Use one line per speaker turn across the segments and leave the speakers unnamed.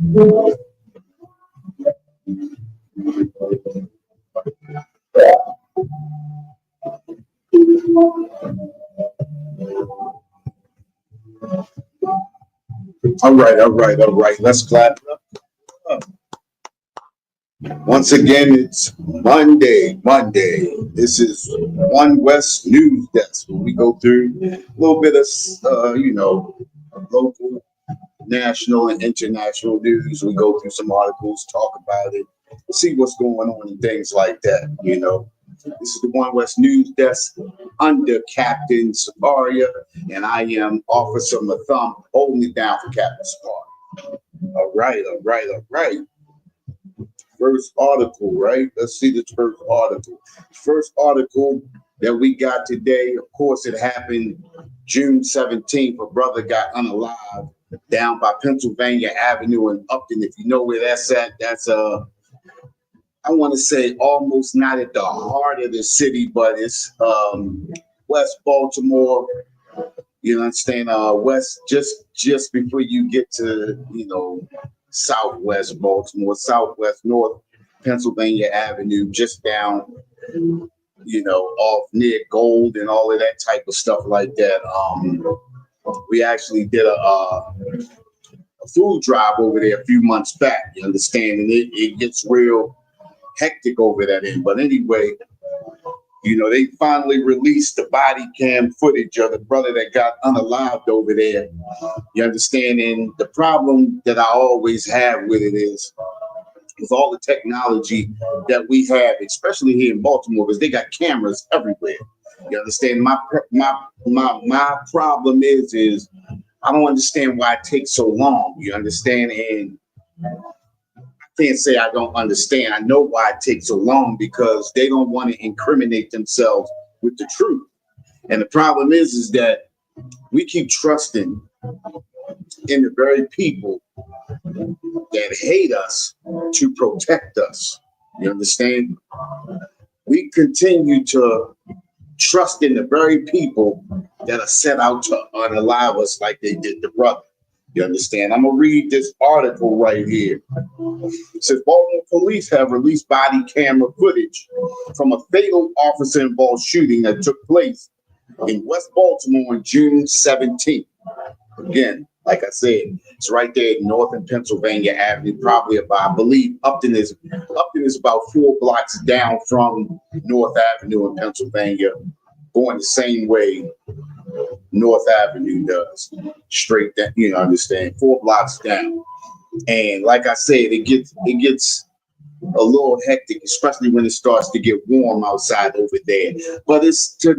All right, all right, all right. Let's clap it up. Once again, it's Monday. This is One West News Desk, where we go through a little bit of, local, national, and international news. We go through some articles, talk about it, see what's going on and things like that. This is the One West News Desk under Captain Safaria, and I am Officer Matham, holding it down for Captain Safaria. All right, all right, all right. First article, right? Let's see this first article. First article that we got today, of course, it happened June 17th. A brother got unalived down by Pennsylvania Avenue in Upton. If you know where that's at, that's I want to say almost not at the heart of the city, but it's West Baltimore. You understand? West, just before you get to Southwest Baltimore, Southwest North Pennsylvania Avenue, just down, off near Gold and all of that type of stuff like that. We actually did a food drive over there a few months back, you understand? And it gets real hectic over that end. But anyway, they finally released the body cam footage of the brother that got unalived over there. You understand? And the problem that I always have with it is with all the technology that we have, especially here in Baltimore, because they got cameras everywhere. You understand? My problem is I don't understand why it takes so long. You understand? And I can't say I don't understand. I know why it takes so long, because they don't want to incriminate themselves with the truth. And the problem is that we keep trusting in the very people that hate us to protect us. You understand? We continue to trust in the very people that are set out to unalive us like they did the brother. You understand? I'm going to read this article right here. It says, Baltimore police have released body camera footage from a fatal officer-involved shooting that took place in West Baltimore on June 17th. Again, like I said, it's right there north in Pennsylvania Avenue, probably about, I believe, Upton is about 4 blocks down from North Avenue in Pennsylvania, going the same way North Avenue does, straight down, understand, 4 blocks down. And like I said, it gets a little hectic, especially when it starts to get warm outside over there. But it's to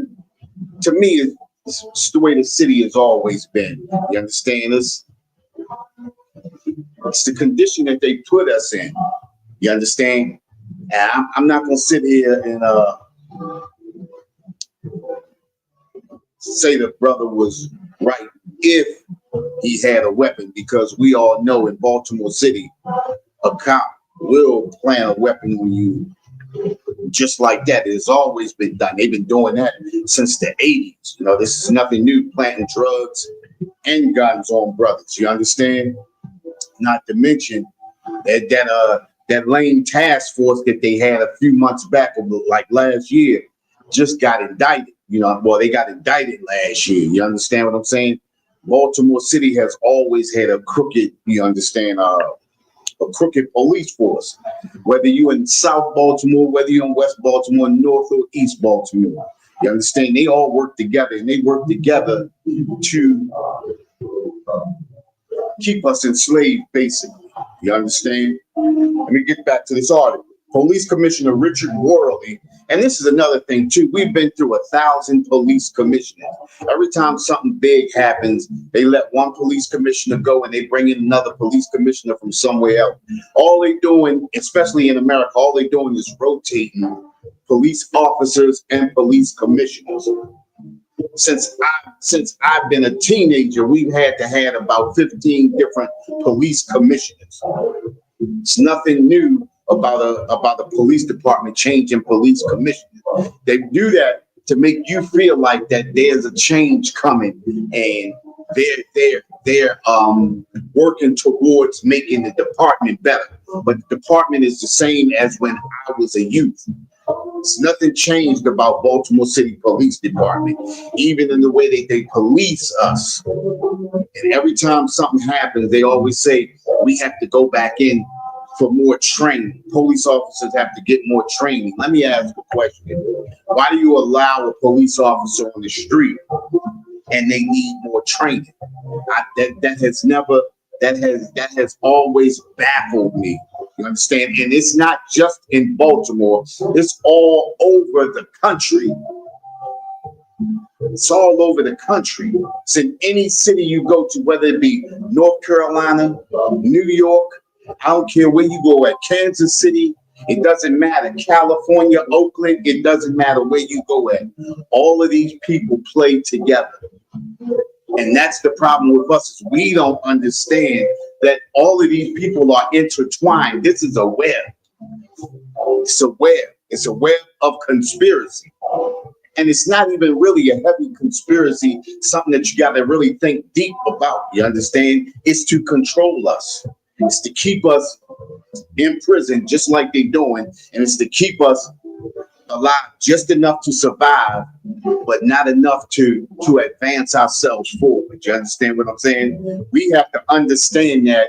me, it's the way the city has always been. You understand? It's the condition that they put us in. You understand? And I'm not gonna sit here and say the brother was right if he had a weapon, because we all know in Baltimore City, a cop will plant a weapon on you just like that. It's always been done. They've been doing that since the 80s. This is nothing new, planting drugs and guns on brothers. You understand? Not to mention that lame task force that they had a few months back, like last year, just got indicted. They got indicted last year. You understand what I'm saying? Baltimore City has always had a crooked, a crooked police force. Whether you're in South Baltimore, whether you're in West Baltimore, North or East Baltimore, you understand? They all work together, and they work together to keep us enslaved, basically. You understand? Let me get back to this article. Police Commissioner Richard Worley, and this is another thing too, we've been through 1,000 police commissioners. Every time something big happens, they let one police commissioner go and they bring in another police commissioner from somewhere else. All they doing, especially in America, all they doing is rotating police officers and police commissioners. Since I've been a teenager, we've had to have about 15 different police commissioners. It's nothing new about a police department changing police commissioners. They do that to make you feel like that there's a change coming, and they're working towards making the department better. But the department is the same as when I was a youth. It's nothing changed about Baltimore City Police Department, even in the way they police us. And every time something happens, they always say we have to go back in for more training. Police officers have to get more training. Let me ask a question. Why do you allow a police officer on the street and they need more training? That has always baffled me. You understand? And it's not just in Baltimore, it's all over the country. It's all over the country. It's in any city you go to, whether it be North Carolina, New York, I don't care where you go at, Kansas City, it doesn't matter. California, Oakland, it doesn't matter where you go at. All of these people play together. And that's the problem with us, is we don't understand that all of these people are intertwined. This is a web. It's a web. It's a web of conspiracy. And it's not even really a heavy conspiracy, something that you got to really think deep about. You understand? It's to control us. It's to keep us in prison, just like they're doing. And it's to keep us alive just enough to survive, but not enough to advance ourselves forward. You understand what I'm saying? We have to understand that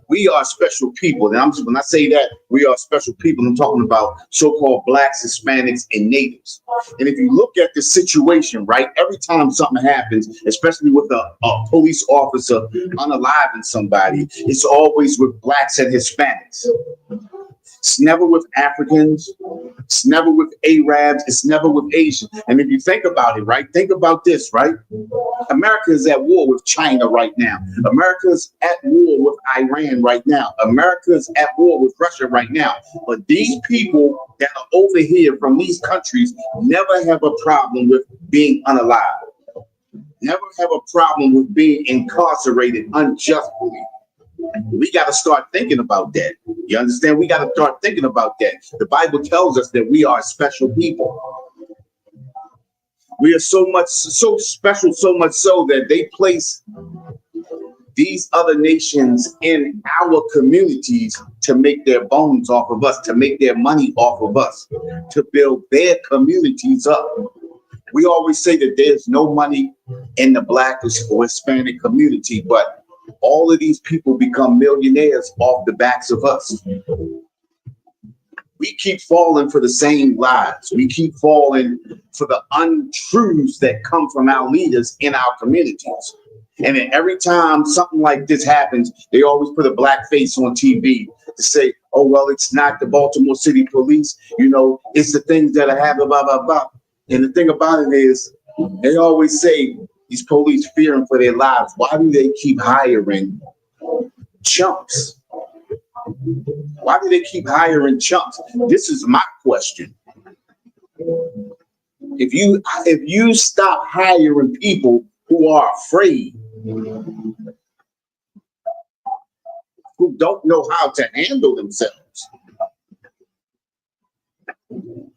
we are special people. And when I say that we are special people, I'm talking about so-called blacks, Hispanics, and natives. And if you look at the situation, right, every time something happens, especially with a police officer unaliving somebody, it's always with blacks and Hispanics. It's never with Africans. It's never with Arabs. It's never with Asians. And if you think about it, right, think about this, right? America is at war with China right now. America is at war with Iran right now. America is at war with Russia right now. But these people that are over here from these countries never have a problem with being unalive. Never have a problem with being incarcerated unjustly. We got to start thinking about that. You understand? We got to start thinking about that. The Bible tells us that we are special people. We are so special, so much so that they place these other nations in our communities to make their bones off of us, to make their money off of us, to build their communities up. We always say that there's no money in the Black or Hispanic community, but all of these people become millionaires off the backs of us. We keep falling for the same lies. We keep falling for the untruths that come from our leaders in our communities. And then every time something like this happens, they always put a black face on TV to say, oh, well, it's not the Baltimore City Police. You know, it's the things that are happening, blah, blah, blah. And the thing about it is, they always say these police fearing for their lives. Why do they keep hiring chumps? Why do they keep hiring chumps? This is my question. If you stop hiring people who are afraid, who don't know how to handle themselves,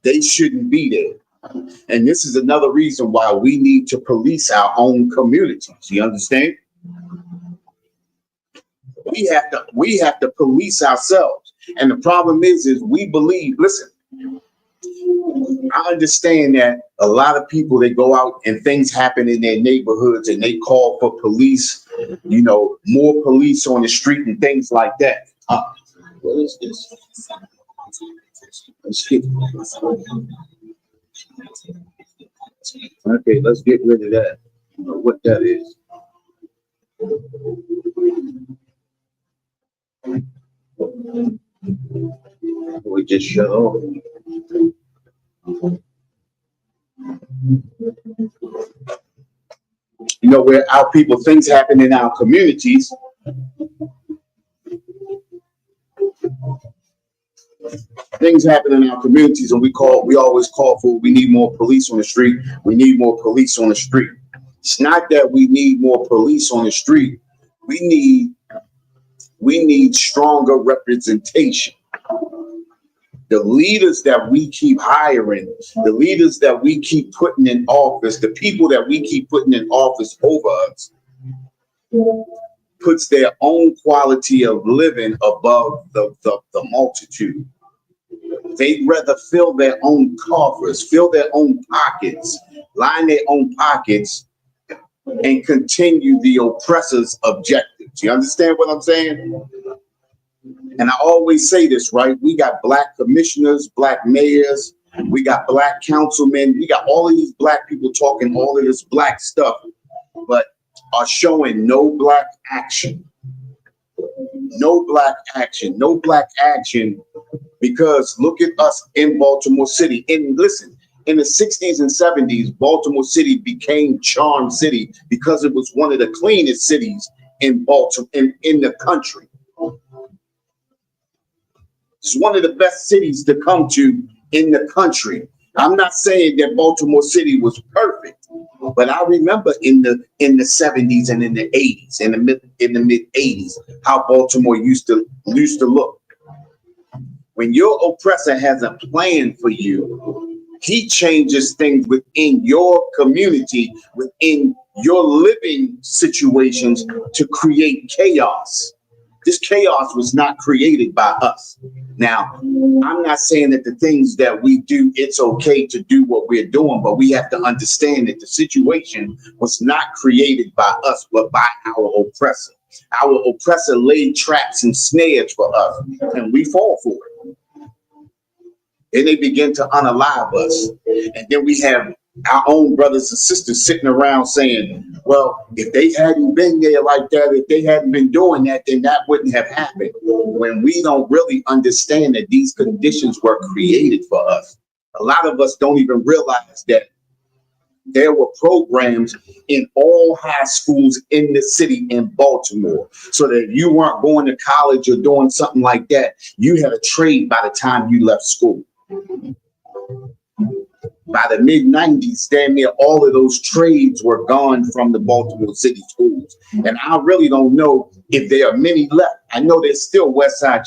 they shouldn't be there. And this is another reason why we need to police our own communities. You understand? We have to police ourselves. And the problem is we believe, listen, I understand that a lot of people, they go out and things happen in their neighborhoods and they call for police, you know, more police on the street and things like that. What is this? Let's get, okay, let's get rid of that. I don't know what that is. We just shut off. You know, where our people, things happen in our communities. Things happen in our communities, and we always call for, we need more police on the street. We need more police on the street. It's not that we need more police on the street. We need stronger representation. The leaders that we keep hiring, the leaders that we keep putting in office, the people that we keep putting in office over us, puts their own quality of living above the multitude. They'd rather fill their own coffers, fill their own pockets, line their own pockets, and continue the oppressor's objectives. You understand what I'm saying? And I always say this, right? We got black commissioners, black mayors, we got black councilmen, we got all of these black people talking all of this black stuff, but are showing no black action. No black action, no black action, because look at us in Baltimore City. And listen, in the 60s and 70s, Baltimore City became Charm City because it was one of the cleanest cities in Baltimore, in the country. It's one of the best cities to come to in the country. I'm not saying that Baltimore City was perfect, but I remember in the 70s and in the 80s, in the mid 80s, how Baltimore used to look. When your oppressor has a plan for you, he changes things within your community, within your living situations to create chaos. This chaos was not created by us. Now, I'm not saying that the things that we do, it's okay to do what we're doing, but we have to understand that the situation was not created by us, but by our oppressor. Our oppressor laid traps and snares for us, and we fall for it. And they begin to unalive us. And then we have our own brothers and sisters sitting around saying, well, if they hadn't been there like that, if they hadn't been doing that, then that wouldn't have happened. When we don't really understand that these conditions were created for us. A lot of us don't even realize that there were programs in all high schools in the city in Baltimore, so that if you weren't going to college or doing something like that, you had a trade by the time you left school. By the mid-90s, damn near all of those trades were gone from the Baltimore City schools. And I really don't know if there are many left. I know there's still West Side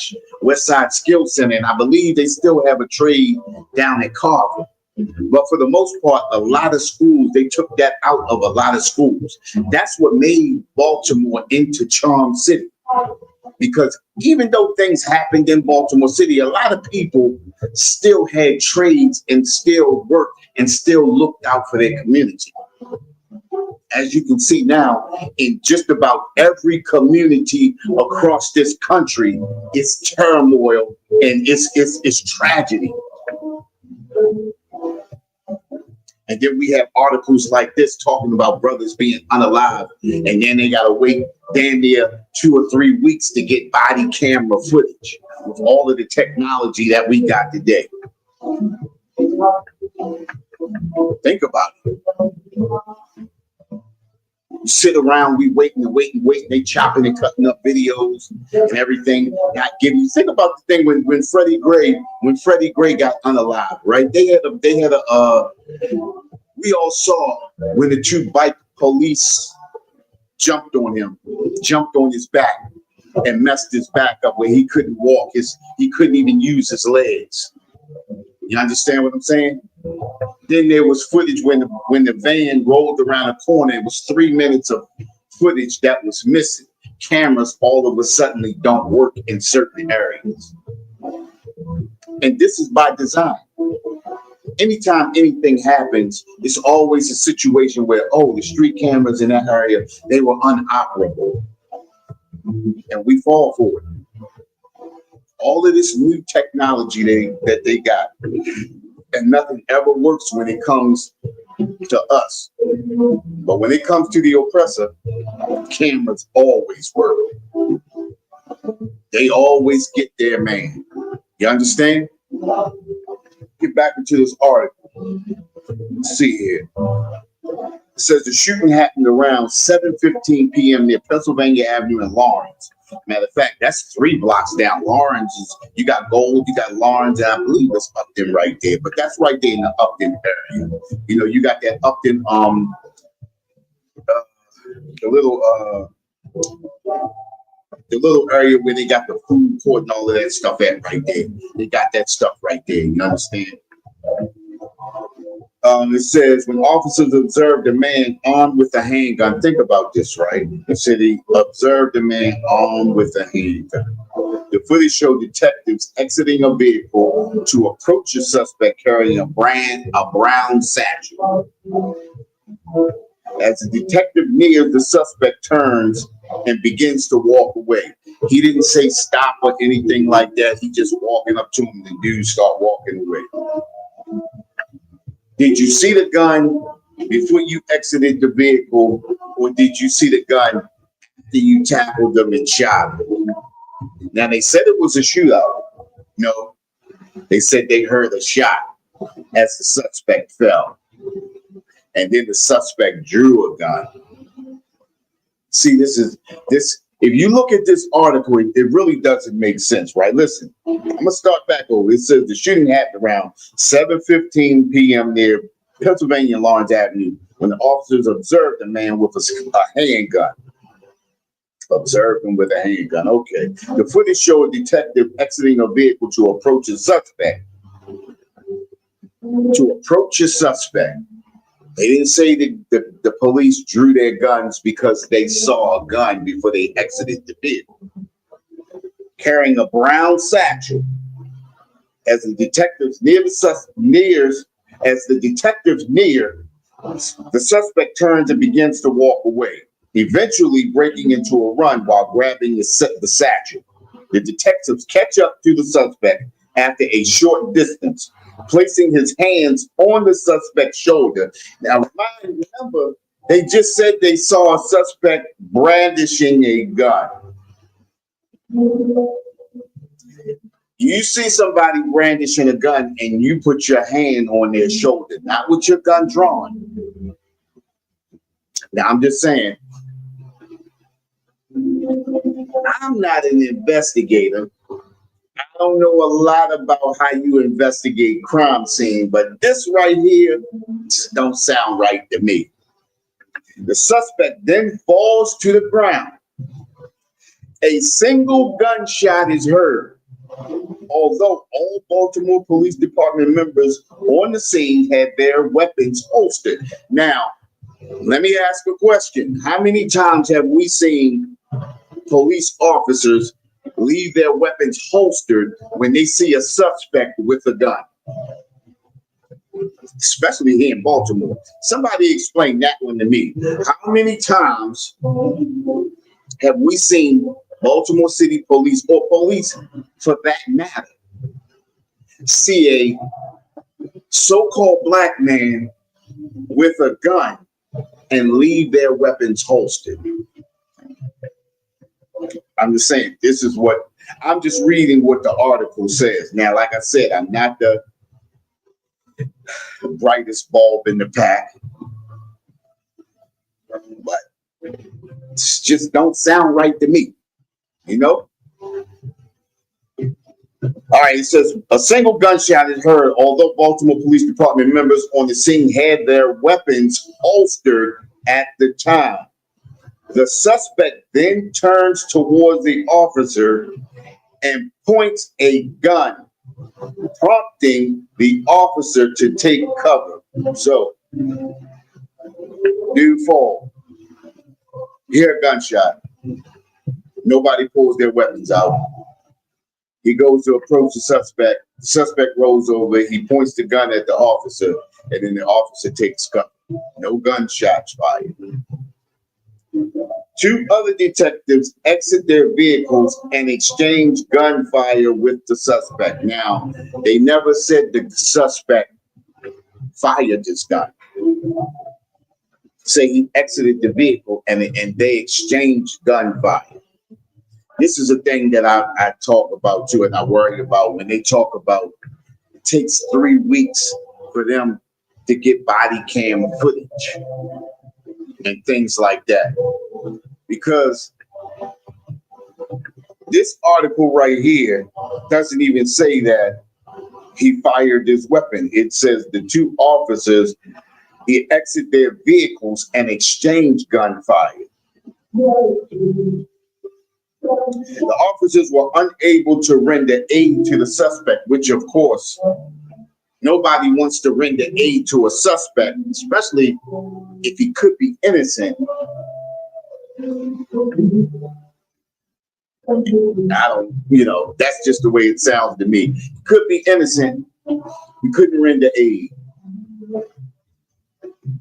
Skill Center, and I believe they still have a trade down at Carver. But for the most part, a lot of schools, they took that out of a lot of schools. That's what made Baltimore into Charm City. Because even though things happened in Baltimore City, a lot of people still had trades and still worked and still looked out for their community. As you can see now, in just about every community across this country, it's turmoil and it's tragedy. And then we have articles like this talking about brothers being unalive, and then they gotta wait damn near 2 or 3 weeks to get body camera footage with all of the technology that we got today. Think about it. Sit around, we waiting and waiting. They chopping and cutting up videos and everything. Not giving. Think about the thing when Freddie Gray got unalive, right? They had a we all saw when the 2 bike police jumped on his back and messed his back up where he couldn't walk. He couldn't even use his legs. You understand what I'm saying? Then there was footage when the van rolled around a corner. It was 3 minutes of footage that was missing. Cameras all of a sudden don't work in certain areas. And this is by design. Anytime anything happens, it's always a situation where, oh, the street cameras in that area, they were unoperable. And we fall for it. All of this new technology that they got, and nothing ever works when it comes to us. But when it comes to the oppressor, cameras always work. They always get their man. You understand? Get back into this article. Let's see here. It says the shooting happened around 7:15 p.m. near Pennsylvania Avenue in Lawrence. Matter of fact, that's 3 blocks down. Lawrence is, you got Gold, you got Lawrence, and I believe it's Upton right there. But that's right there in the Upton area. You know, you got that Upton, the little area where they got the food court and all of that stuff at right there. They got that stuff right there. You understand? It says when officers observed a man armed with a handgun. Think about this, right? It said he observed a man armed with a handgun. The footage showed detectives exiting a vehicle to approach a suspect carrying a brown satchel. As the detective nears, the suspect turns and begins to walk away. He didn't say stop or anything like that. He just walking up to him. The dude start walking away. Did you see the gun before you exited the vehicle, or did you see the gun after you tackled them and shot them? Now, they said it was a shootout. No, they said they heard a shot as the suspect fell. And then the suspect drew a gun. See, this. If you look at this article, it really doesn't make sense, right? Listen, I'm gonna start back over. It says the shooting happened around 7:15 p.m. near Pennsylvania and Lawrence Avenue when the officers observed a man with a handgun. Observed him with a handgun. Okay. The footage showed a detective exiting a vehicle to approach a suspect. They didn't say that the police drew their guns because they saw a gun before they exited the vehicle. Carrying a brown satchel, as the detectives near, the suspect turns and begins to walk away, eventually breaking into a run while grabbing the satchel. The detectives catch up to the suspect after a short distance, placing his hands on the suspect's shoulder. Now, remember, they just said they saw a suspect brandishing a gun. You see somebody brandishing a gun and you put your hand on their shoulder, not with your gun drawn. Now, I'm just saying, I'm not an investigator. I don't know a lot about how you investigate crime scene, but this right here just don't sound right to me. The suspect then falls to the ground. A single gunshot is heard. Although all Baltimore Police Department members on the scene had their weapons holstered. Now, let me ask a question. How many times have we seen police officers leave their weapons holstered when they see a suspect with a gun? Especially here in Baltimore. Somebody explain that one to me. How many times have we seen Baltimore City Police, or police for that matter, see a so-called black man with a gun and leave their weapons holstered? I'm just saying, I'm just reading what the article says. Now, like I said, I'm not the brightest bulb in the pack, but it just don't sound right to me, you know? All right, it says a single gunshot is heard, although Baltimore Police Department members on the scene had their weapons holstered at the time. The suspect then turns towards the officer and points a gun, prompting the officer to take cover. So, dude fall. Hear a gunshot. Nobody pulls their weapons out. He goes to approach the suspect. The suspect rolls over. He points the gun at the officer, and then the officer takes cover. No gunshots fired. Two other detectives exit their vehicles and exchange gunfire with the suspect. Now, they never said the suspect fired this gun. Say he exited the vehicle and they exchanged gunfire. This is a thing that I talk about too, and I worry about when they talk about it takes 3 weeks for them to get body cam footage and things like that. Because this article right here doesn't even say that he fired his weapon. It says the two officers, he exit their vehicles and exchange gunfire. The officers were unable to render aid to the suspect, which of course Nobody wants to render aid to a suspect, especially if he could be innocent. I don't, that's just the way it sounds to me. He could be innocent. We couldn't render aid.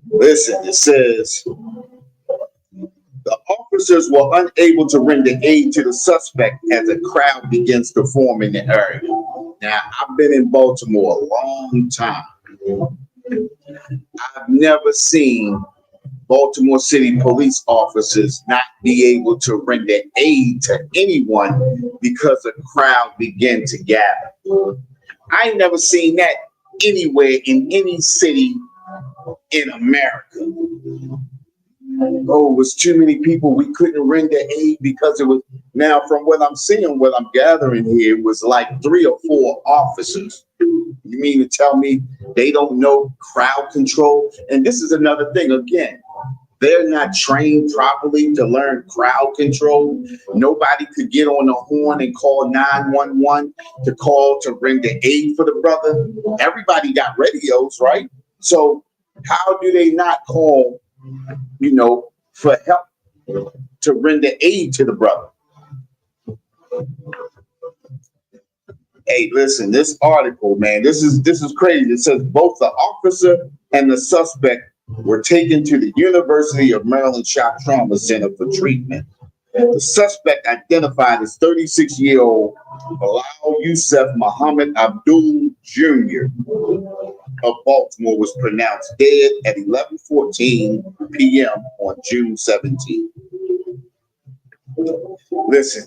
Listen, it says the officers were unable to render aid to the suspect as a crowd begins to form in the area. Now, I've been in Baltimore a long time. I've never seen Baltimore City police officers not be able to render aid to anyone because a crowd began to gather. I ain't never seen that anywhere in any city in America. Oh, it was too many people. We couldn't render aid because it was, now from what I'm seeing, what I'm gathering here, was like 3 or 4 officers. You mean to tell me they don't know crowd control? And this is another thing, again, they're not trained properly to learn crowd control. Nobody could get on the horn and call 911 to call to render aid for the brother. Everybody got radios, right? So how do they not call, for help to render aid to the brother? Hey, listen, this article, man, this is crazy. It says both the officer and the suspect were taken to the University of Maryland Shock Trauma Center for treatment. The suspect, identified as 36-year-old Bilal Yusuf Muhammad Abdul Jr. of Baltimore, was pronounced dead at 11:14 p.m. on June 17. Listen,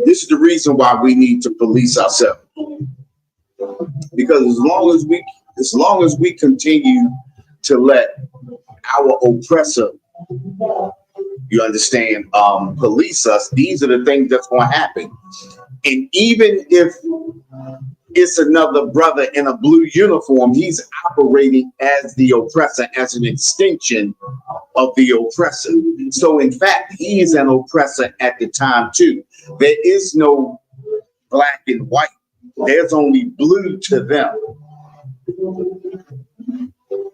this is the reason why we need to police ourselves. Because as long as we continue to let our oppressor, you understand, police us, these are the things that's going to happen. And even if it's another brother in a blue uniform, he's operating as the oppressor, as an extension of the oppressor. So in fact, he's an oppressor at the time too. There is no black and white. There's only blue to them.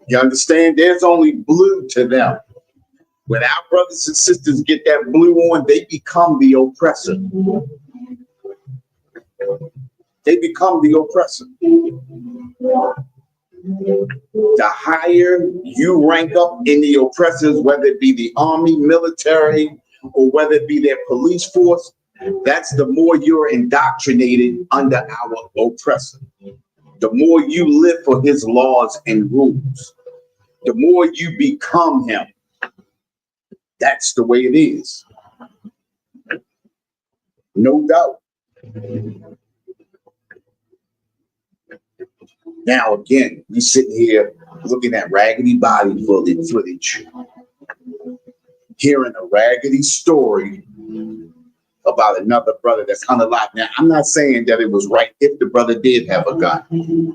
You understand? There's only blue to them. When our brothers and sisters get that blue on, they become the oppressor. They become the oppressor. The higher you rank up in the oppressors, whether it be the army, military, or whether it be their police force, that's the more you're indoctrinated under our oppressor. The more you live for his laws and rules, the more you become him. That's the way it is. No doubt. Now, again, we sitting here looking at raggedy body footage, hearing a raggedy story about another brother that's unalive. Now, I'm not saying that it was right if the brother did have a gun,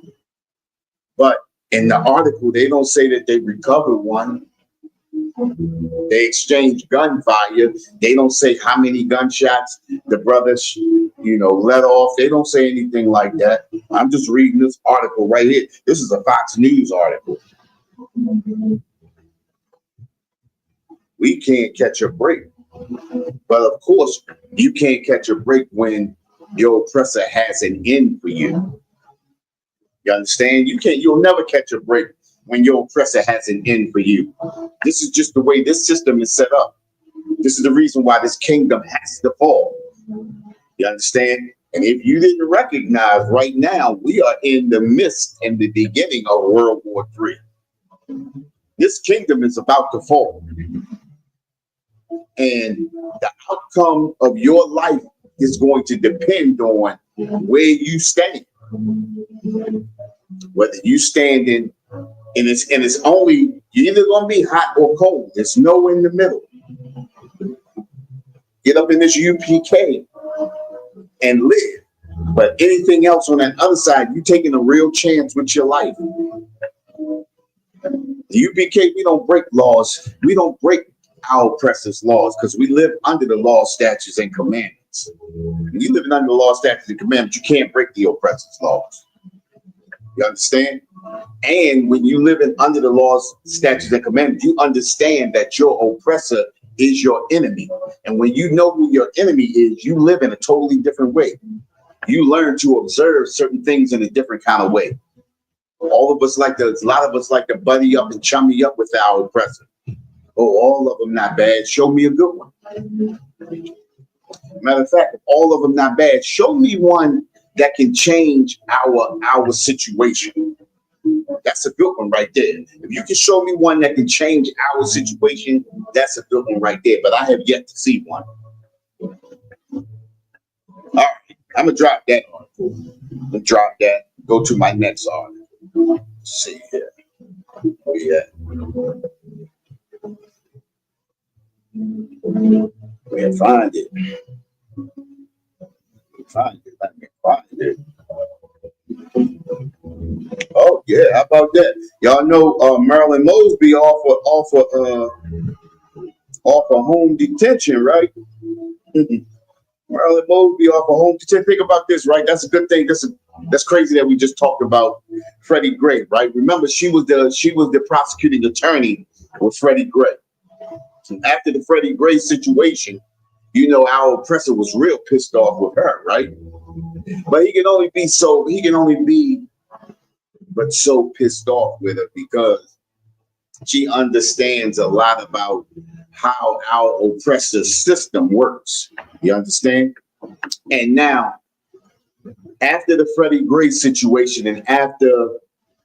but in the article, they don't say that they recovered one. They exchanged gunfire. They don't say how many gunshots the brothers, let off. They don't say anything like that. I'm just reading this article right here. This is a Fox News article. We can't catch a break. But of course, you can't catch a break when your oppressor has an end for you. You understand? You'll never catch a break when your oppressor has an end for you. This is just the way this system is set up. This is the reason why this kingdom has to fall. You understand? And if you didn't recognize, right now, we are in the midst and the beginning of World War III. This kingdom is about to fall. And the outcome of your life is going to depend on where you stand. Whether you stand in, and it's only, you're either going to be hot or cold. There's no in the middle. Get up in this UPK and live. But anything else on that other side, you're taking a real chance with your life. The UPK, we don't break laws. We don't break our oppressors' laws because we live under the law, statutes, and commandments. commandments. When you living under the law, statutes, and commandments, you can't break the oppressor's laws. You understand? And when you live in under the laws, statutes, and commandments, you understand that your oppressor is your enemy. And when you know who your enemy is, you live in a totally different way. You learn to observe certain things in a different kind of way. A lot of us like to buddy up and chummy up with our oppressor. Oh, all of them not bad. Show me a good one. Matter of fact, if all of them not bad, show me one that can change our situation. That's a good one right there. If you can show me one that can change our situation, that's a good one right there. But I have yet to see one. All right, I'm gonna drop that article. I'm gonna drop that. Go to my next article. Let's see here. We'll find it. Let me find it. Oh yeah, how about that? Y'all know Marilyn Mosby off of home detention, right? Marilyn Mosby off of home detention. Think about this, right? That's a good thing. That's crazy that we just talked about Freddie Gray, right? Remember, she was the prosecuting attorney with Freddie Gray. So after the Freddie Gray situation, you know, our oppressor was real pissed off with her, right? But he can only be so pissed off with her because she understands a lot about how our oppressor system works. You understand? And now, after the Freddie Gray situation, and after,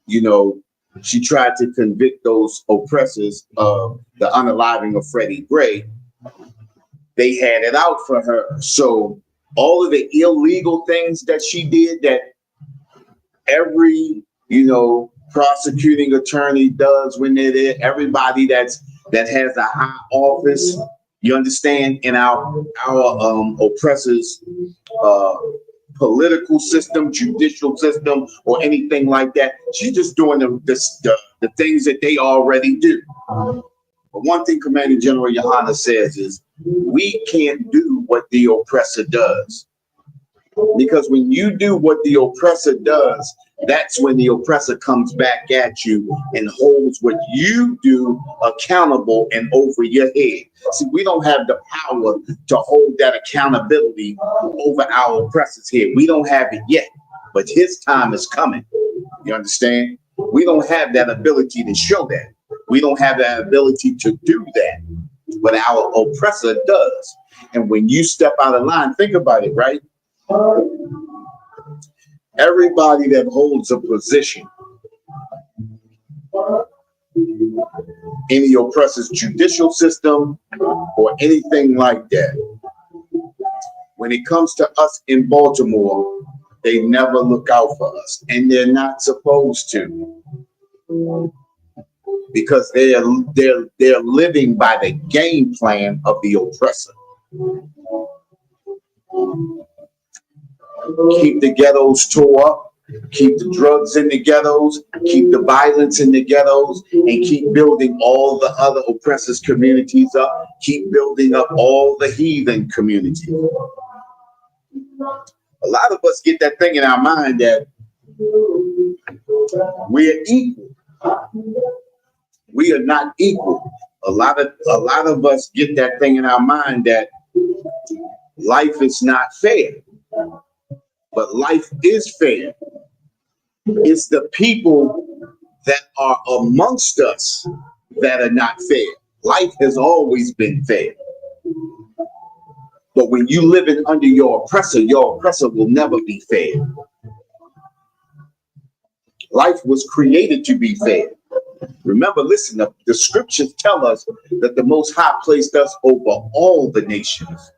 you know, she tried to convict those oppressors of the unaliving of Freddie Gray, they had it out for her. So all of the illegal things that she did, that every, you know, prosecuting attorney does when they're there, everybody that has a high office, you understand, in our oppressors' political system, judicial system, or anything like that. She's just doing the things that they already do. But one thing Commander General Johanna says is, we can't do what the oppressor does. Because when you do what the oppressor does, that's when the oppressor comes back at you and holds what you do accountable and over your head. See, we don't have the power to hold that accountability over our oppressor's head. We don't have it yet, but his time is coming. You understand? We don't have that ability to show that. We don't have that ability to do that, but our oppressor does. And when you step out of line, think about it, right? Everybody that holds a position in the oppressor's judicial system or anything like that, when it comes to us in Baltimore, they never look out for us, and they're not supposed to, because they're living by the game plan of the oppressor. Keep the ghettos tore up, keep the drugs in the ghettos, keep the violence in the ghettos, and keep building all the other oppressors' communities up, keep building up all the heathen communities. A lot of us get that thing in our mind that we're equal. We are not equal. A lot of us get that thing in our mind that life is not fair. But life is fair. It's the people that are amongst us that are not fair. Life has always been fair. But when you live in under your oppressor will never be fair. Life was created to be fair. Remember, listen, the scriptures tell us that the Most High placed us over all the nations.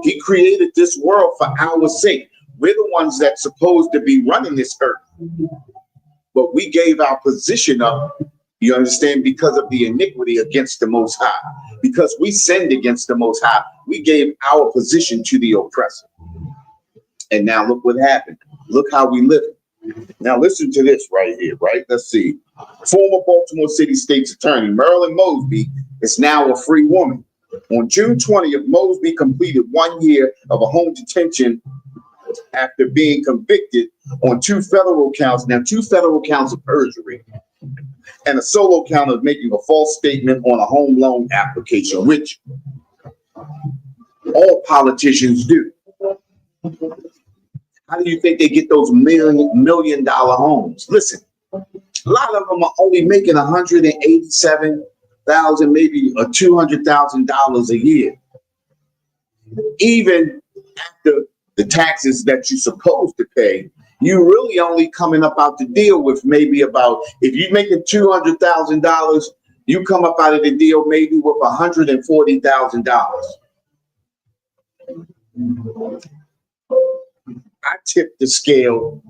He created this world for our sake. We're the ones that's supposed to be running this earth. But we gave our position up, you understand, because of the iniquity against the Most High. Because we sinned against the Most High, we gave our position to the oppressor. And now look what happened. Look how we live. Now listen to this right here, right? Let's see. Former Baltimore City State's Attorney Marilyn Mosby is now a free woman. On June 20th, Mosby completed 1 year of a home detention after being convicted on 2 federal counts. Now, 2 federal counts of perjury and a solo count of making a false statement on a home loan application, which all politicians do. How do you think they get those million dollar homes? Listen, a lot of them are only making $187,000, maybe $200,000 a year. Even after the taxes that you're supposed to pay, you really only coming up out the deal with maybe about, if you're making $200,000, you come up out of the deal maybe with $140,000. I tipped the scale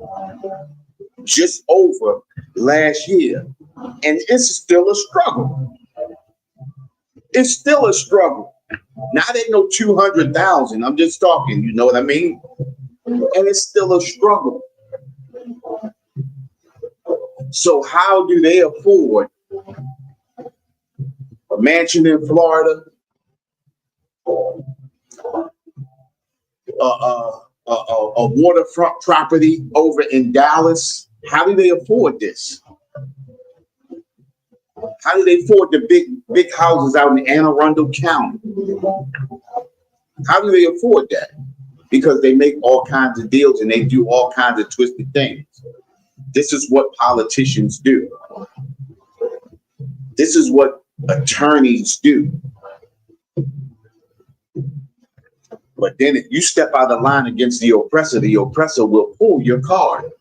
just over last year, and it's still a struggle. It's still a struggle. Not at no 200,000. I'm just talking, you know what I mean? And it's still a struggle. So how do they afford a mansion in Florida, a waterfront property over in Dallas? How do they afford this? How do they afford the big houses out in Anne Arundel County? How do they afford that? Because they make all kinds of deals and they do all kinds of twisted things. This is what politicians do. This is what attorneys do. But then if you step out of line against the oppressor will pull your card.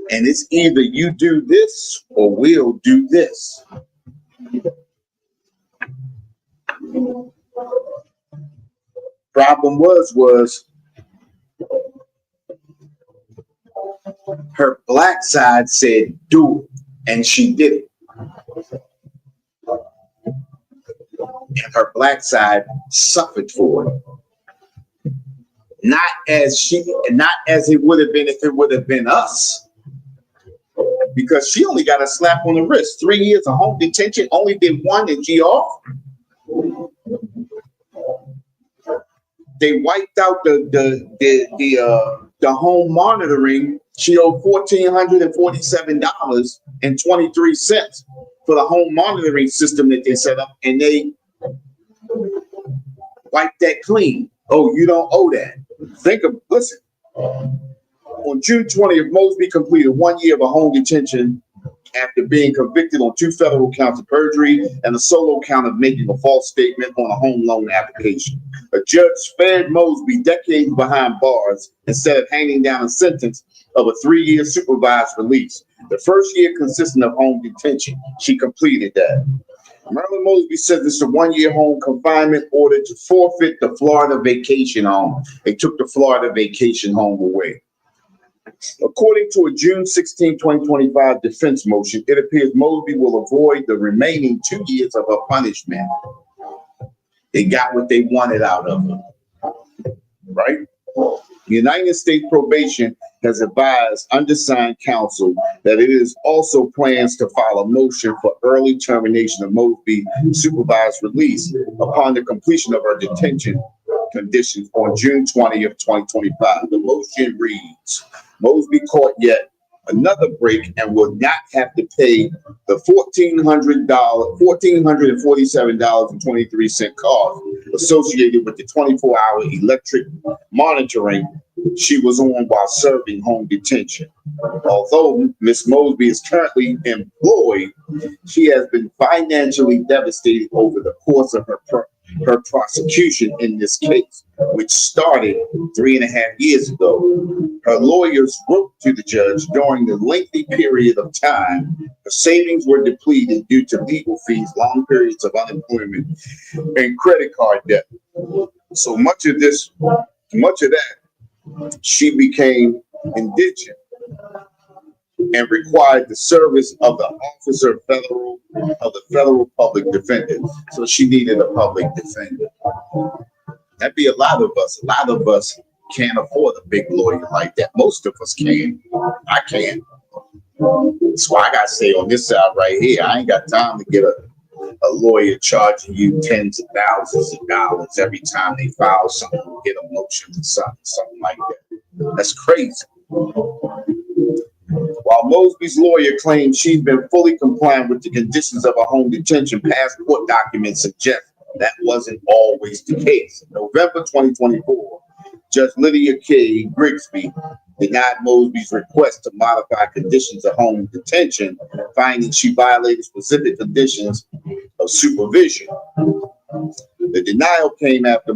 And it's either you do this or we'll do this. Problem was her black side said do it, and she did it. And her black side suffered for it. Not as it would have been if it would have been us. Because she only got a slap on the wrist. 3 years of home detention, only did 1 and she off. They wiped out the home monitoring. She owed $1,447.23 for the home monitoring system that they set up, and they wiped that clean. Oh, you don't owe that. Listen. On June 20th, Mosby completed 1 year of a home detention after being convicted on 2 federal counts of perjury and a solo count of making a false statement on a home loan application. A judge spared Mosby decades behind bars instead of handing down a sentence of a 3-year supervised release. The first year consisting of home detention. She completed that. Marilyn Mosby sentenced to 1 year home confinement, ordered to forfeit the Florida vacation home. They took the Florida vacation home away. According to a June 16, 2025 defense motion, it appears Mosby will avoid the remaining 2 years of her punishment. They got what they wanted out of her, right? United States Probation has advised undersigned counsel that it is also plans to file a motion for early termination of Mosby's supervised release upon the completion of her detention conditions on June 20th, 2025. The motion reads, Mosby caught yet another break and will not have to pay the $1,447.23 cost associated with the 24-hour electric monitoring she was on while serving home detention. Although Ms. Mosby is currently employed, she has been financially devastated over the course of her prosecution in this case, which started 3.5 years ago. Her lawyers wrote to the judge during the lengthy period of time. Her savings were depleted due to legal fees, long periods of unemployment, and credit card debt. So much of that, she became indigent and required the service of the federal public defender. So she needed a public defender. That'd be a lot of us. A lot of us can't afford a big lawyer like that. Most of us can. I can't. That's why I gotta stay on this side right here. I ain't got time to get a a lawyer charging you tens of thousands of dollars every time they file something, get a motion for something like that. That's crazy. While Mosby's lawyer claims she's been fully compliant with the conditions of her home detention, passport documents suggest that wasn't always the case. In November 2024, Judge Lydia K. Grigsby denied Mosby's request to modify conditions of home detention, finding she violated specific conditions of supervision. The denial came after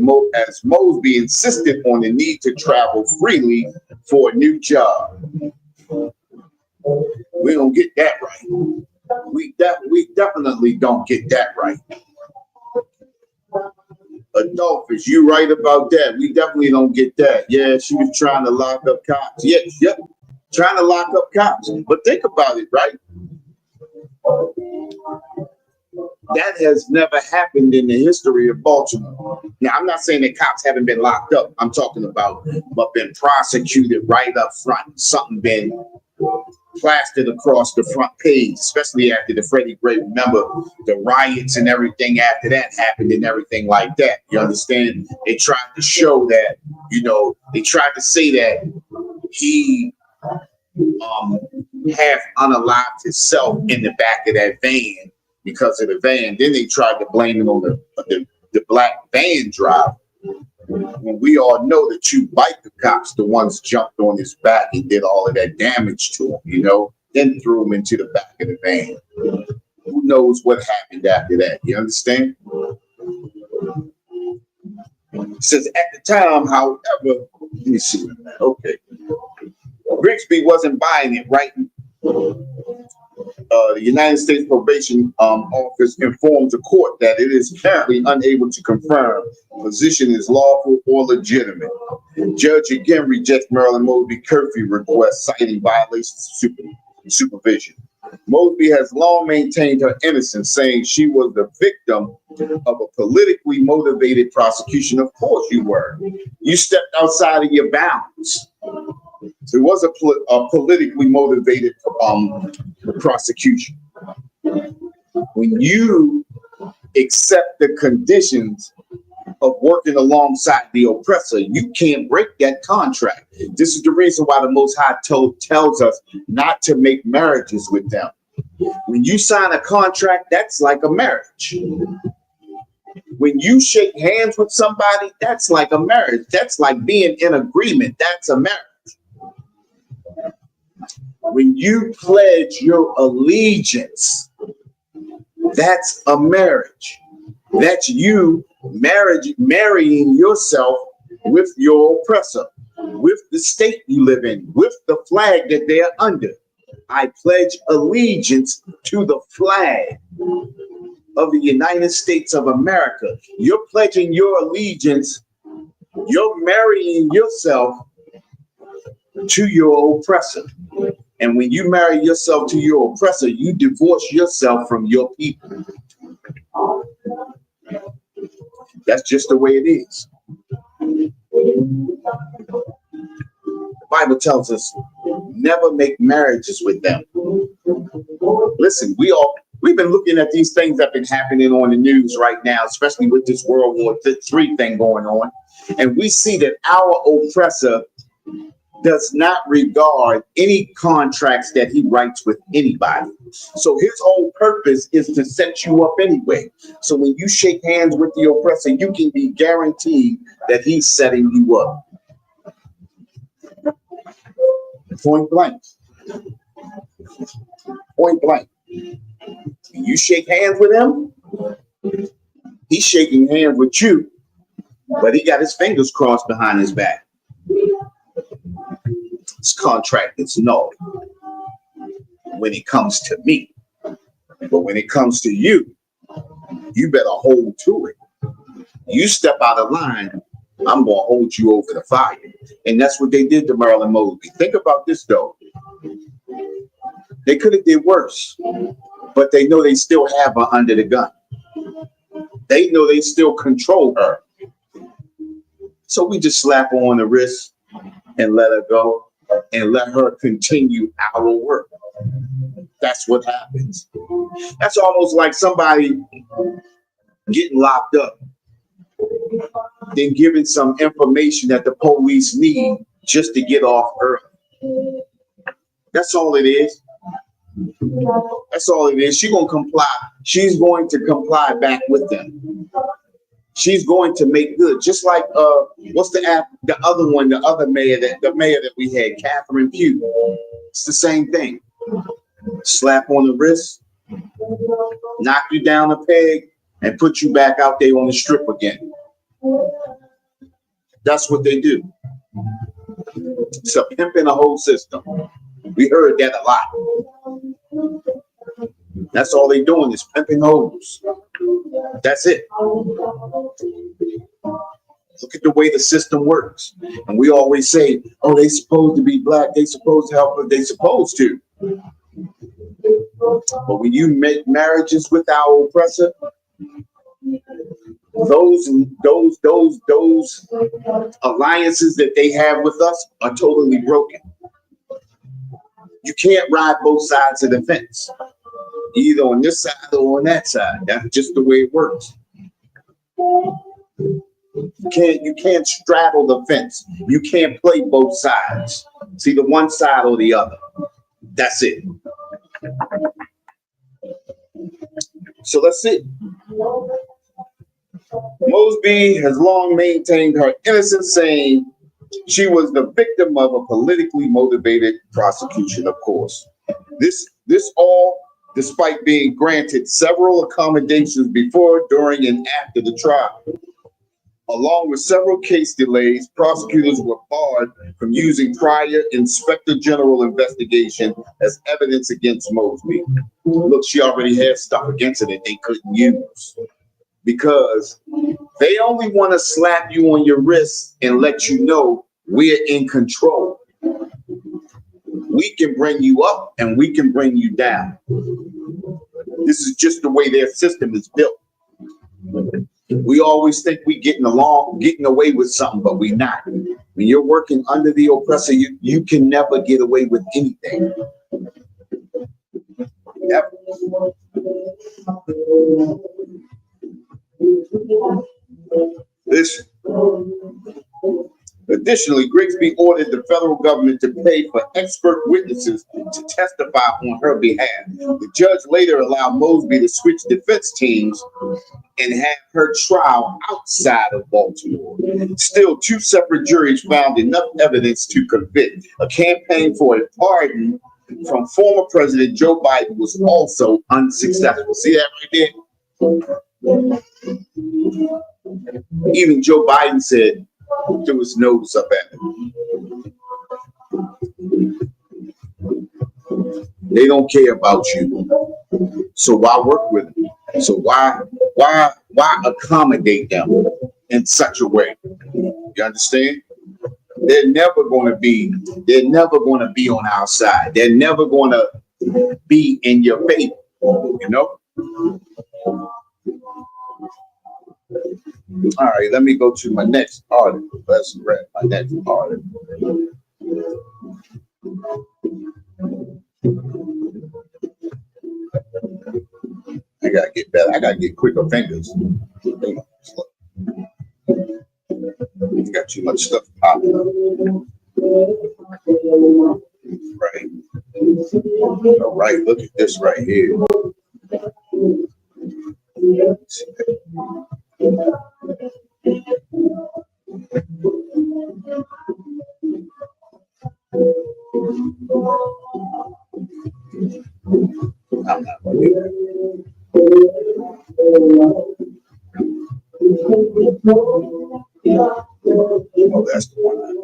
as Mosby insisted on the need to travel freely for a new job. We don't get that right. We definitely don't get that right. Adolphus, you right about that. We definitely don't get that. Yeah, she was trying to lock up cops. Yep, trying to lock up cops. But think about it, right? That has never happened in the history of Baltimore. Now, I'm not saying that cops haven't been locked up. I'm talking about but been prosecuted right up front. Something been plastered across the front page, especially after the Freddie Gray. Remember the riots and everything after that happened and everything like that. You understand? They tried to show that, they tried to say that he half unalived himself in the back of that van because of the van. Then they tried to blame it on the black van driver. When we all know the two biker cops, the ones jumped on his back and did all of that damage to him, then threw him into the back of the van. Who knows what happened after that? You understand? It says at the time, however, let me see. Okay. Grigsby wasn't buying it, right? The United States Probation Office informed the court that it is currently unable to confirm the position is lawful or legitimate. Judge again rejects Marilyn Mosby curfew request, citing violations of supervision. Mosby has long maintained her innocence, saying she was the victim of a politically motivated prosecution. Of course you were. You stepped outside of your bounds. So it was a politically motivated prosecution. When you accept the conditions of working alongside the oppressor, you can't break that contract. This is the reason why the Most High tells us not to make marriages with them. When you sign a contract, that's like a marriage. When you shake hands with somebody, that's like a marriage. That's like being in agreement. That's a marriage. When you pledge your allegiance, that's a marriage. That's you marrying yourself with your oppressor, with the state you live in, with the flag that they're under. I pledge allegiance to the flag of the United States of America. You're pledging your allegiance. You're marrying yourself to your oppressor. And when you marry yourself to your oppressor, you divorce yourself from your people. That's just the way it is. The Bible tells us never make marriages with them. Listen, we've been looking at these things that have been happening on the news right now, especially with this World War III thing going on. And we see that our oppressor does not regard any contracts that he writes with anybody. So his whole purpose is to set you up anyway. So when you shake hands with the oppressor, you can be guaranteed that he's setting you up. Point blank. Point blank. When you shake hands with him, he's shaking hands with you, but he got his fingers crossed behind his back. This contract is null when it comes to me. But when it comes to you, you better hold to it. You step out of line, I'm going to hold you over the fire. And that's what they did to Marilyn Mosby. Think about this, though. They could have did worse, but they know they still have her under the gun. They know they still control her. So we just slap her on the wrist and let her go and let her continue our work. That's what happens. That's almost like somebody getting locked up, then giving some information that the police need just to get off earth. That's all it is. That's all it is. She's gonna comply. She's going to comply back with them. She's going to make good. Just like what's the other one, the mayor that we had, Catherine Pugh. It's the same thing. Slap on the wrist, knock you down a peg, and put you back out there on the strip again. That's what they do. It's a pimping the whole system. We heard that a lot. That's all they doing is pimping hoes. That's it. Look at the way the system works. And we always say, oh, they supposed to be black. They supposed to help us. They supposed to. But when you make marriages with our oppressor, those alliances that they have with us are totally broken. You can't ride both sides of the fence, either on this side or on that side. That's just the way it works. You can't straddle the fence. You can't play both sides. It's either one side or the other. That's it. So that's it. Mosby has long maintained her innocence, saying she was the victim of a politically motivated prosecution, of course. This all despite being granted several accommodations before, during, and after the trial. Along with several case delays, prosecutors were barred from using prior Inspector General investigation as evidence against Mosby. Look, she already had stuff against her that they couldn't use, because they only want to slap you on your wrist and let you know we're in control. We can bring you up and we can bring you down. This is just the way their system is built. We always think we getting away with something, but we're not. When you're working under the oppressor, you can never get away with anything. Yep. Listen. Additionally, Grigsby ordered the federal government to pay for expert witnesses to testify on her behalf. The judge later allowed Mosby to switch defense teams and have her trial outside of Baltimore. Still, two separate juries found enough evidence to convict. A campaign for a pardon from former President Joe Biden was also unsuccessful. See that right there? Even Joe Biden said, threw his nose up at him. They don't care about you. So why work with them? So why accommodate them in such a way? You understand? They're never going to be on our side. They're never going to be in your favor, you know? All right, let me go to my next article. Let's read my next article. I gotta get better. I gotta get quicker fingers. You got too much stuff popping up. Right. All right, look at this right here. I'm not going to do that. Oh, that's the one.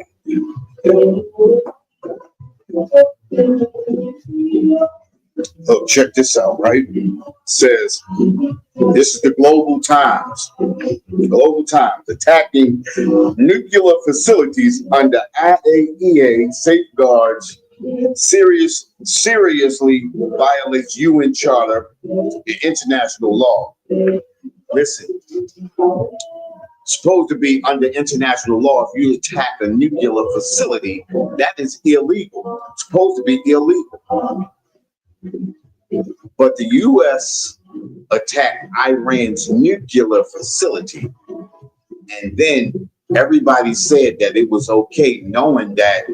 Look, check this out, right? It says, this is the Global Times. Global Times, attacking nuclear facilities under IAEA safeguards seriously violates UN Charter and international law. Listen, it's supposed to be under international law. If you attack a nuclear facility, that is illegal. It's supposed to be illegal. But the U.S. attacked Iran's nuclear facility, and then everybody said that it was okay, knowing that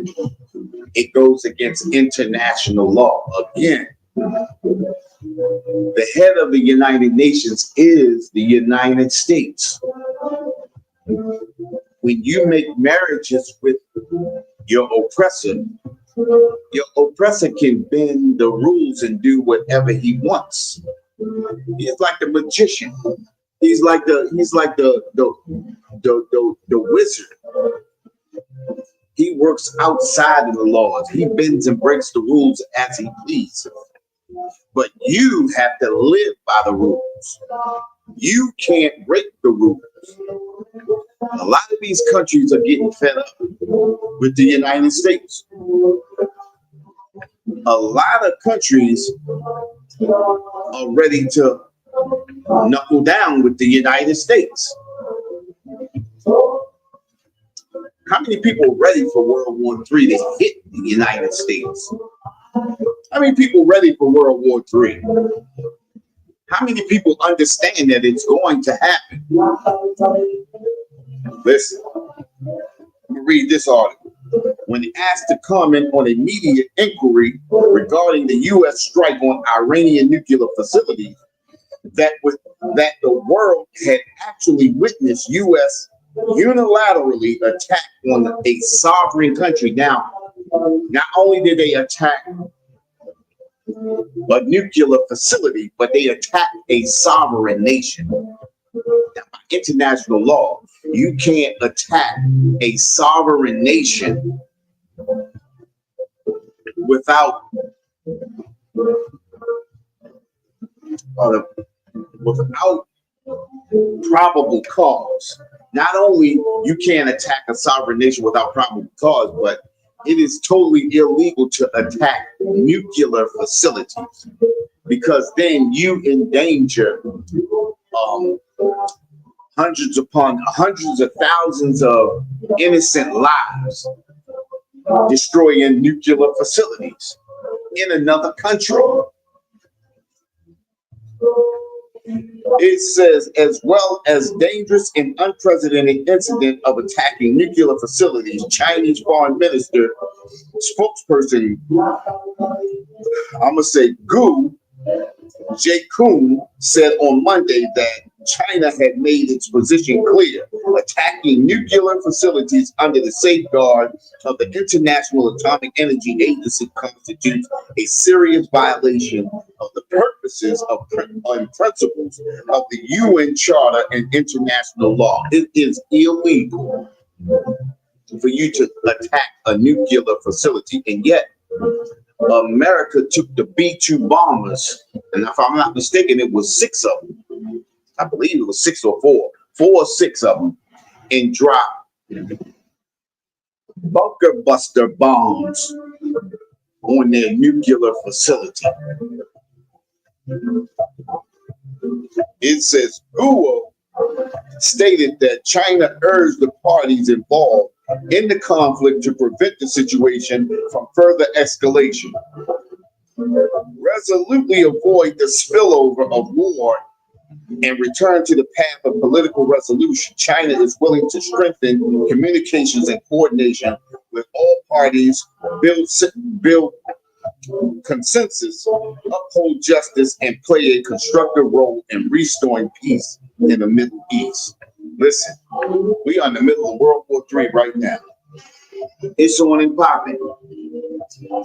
it goes against international law. Again, the head of the United Nations is the United States. When you make marriages with your oppressor can bend the rules and do whatever he wants. He's like the magician. He's like the wizard. He works outside of the laws. He bends and breaks the rules as he pleases. But you have to live by the rules. You can't break the rules. A lot of these countries are getting fed up with the United States. A lot of countries are ready to knuckle down with the United States. How many people are ready for World War III to hit the United States? How many people are ready for World War III? How many people understand that it's going to happen? Listen, let me read this article. When asked to comment on a media inquiry regarding the U.S. strike on Iranian nuclear facilities, that the world had actually witnessed U.S. unilaterally attack on a sovereign country. Now, not only did they attack a nuclear facility, but they attacked a sovereign nation. Now, by international law, you can't attack a sovereign nation without probable cause. Not only you can't attack a sovereign nation without probable cause, but it is totally illegal to attack nuclear facilities, because then you endanger hundreds of thousands of innocent lives, destroying nuclear facilities in another country. It says, as well as dangerous and unprecedented incident of attacking nuclear facilities, Chinese foreign minister spokesperson, I'm gonna say Gu Jekun, said on Monday that China had made its position clear. Attacking nuclear facilities under the safeguard of the International Atomic Energy Agency constitutes a serious violation of the purposes and principles of the UN Charter and international law. It is illegal for you to attack a nuclear facility, and yet America took the B-2 bombers, and if I'm not mistaken, it was 6 of them. I believe it was 6 or 4 or 6 of them, and dropped bunker buster bombs on their nuclear facility. It says Guo stated that China urged the parties involved in the conflict to prevent the situation from further escalation, resolutely avoid the spillover of war, and return to the path of political resolution. China is willing to strengthen communications and coordination with all parties, build consensus, uphold justice, and play a constructive role in restoring peace in the Middle East. Listen, we are in the middle of World War III right now. It's on and popping.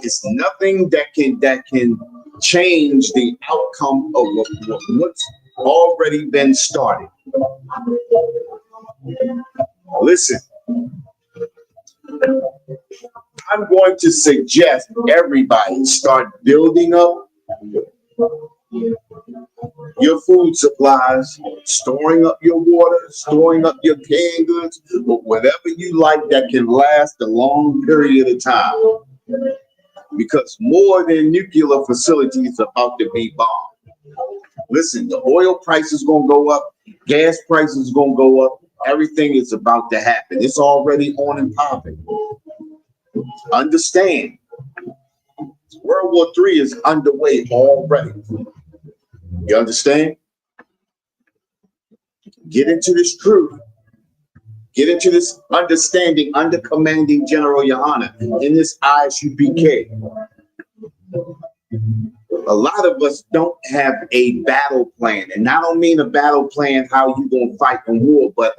It's nothing that can change the outcome of what's already been started. Listen, I'm going to suggest everybody start building up your food supplies, storing up your water, storing up your canned goods, but whatever you like that can last a long period of time. Because more than nuclear facilities are about to be bombed. Listen, the oil price is going to go up, gas prices are going to go up, everything is about to happen. It's already on and popping. Understand, World War III is underway already. You understand? Get into this truth. Get into this understanding under commanding General Yohana in this ISUPK. A lot of us don't have a battle plan. And I don't mean a battle plan how you gonna fight in war, but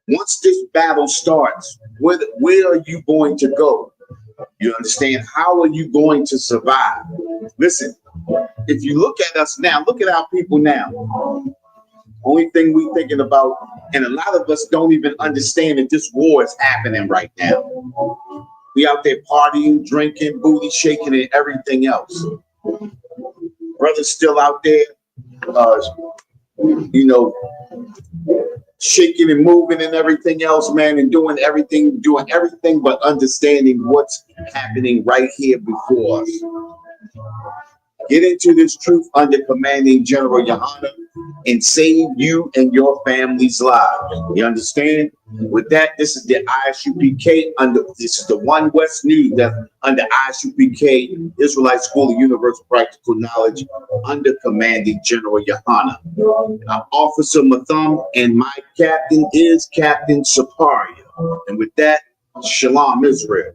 once this battle starts, where are you going to go? You understand? How are you going to survive? Listen, if you look at us now, look at our people now. Only thing we thinking about, and a lot of us don't even understand that this war is happening right now. We out there partying, drinking, booty shaking, and everything else. Brothers still out there, you know, shaking and moving and everything else, man, and doing everything but understanding what's happening right here before us. Get into this truth under commanding General Yohana and save you and your family's lives. You understand? With that, this is the ISUPK this is the One West News that's under ISUPK, Israelite School of Universal Practical Knowledge, under commanding General Yohana. I'm Officer Matham, and my captain is Captain Saparia. And with that, Shalom Israel.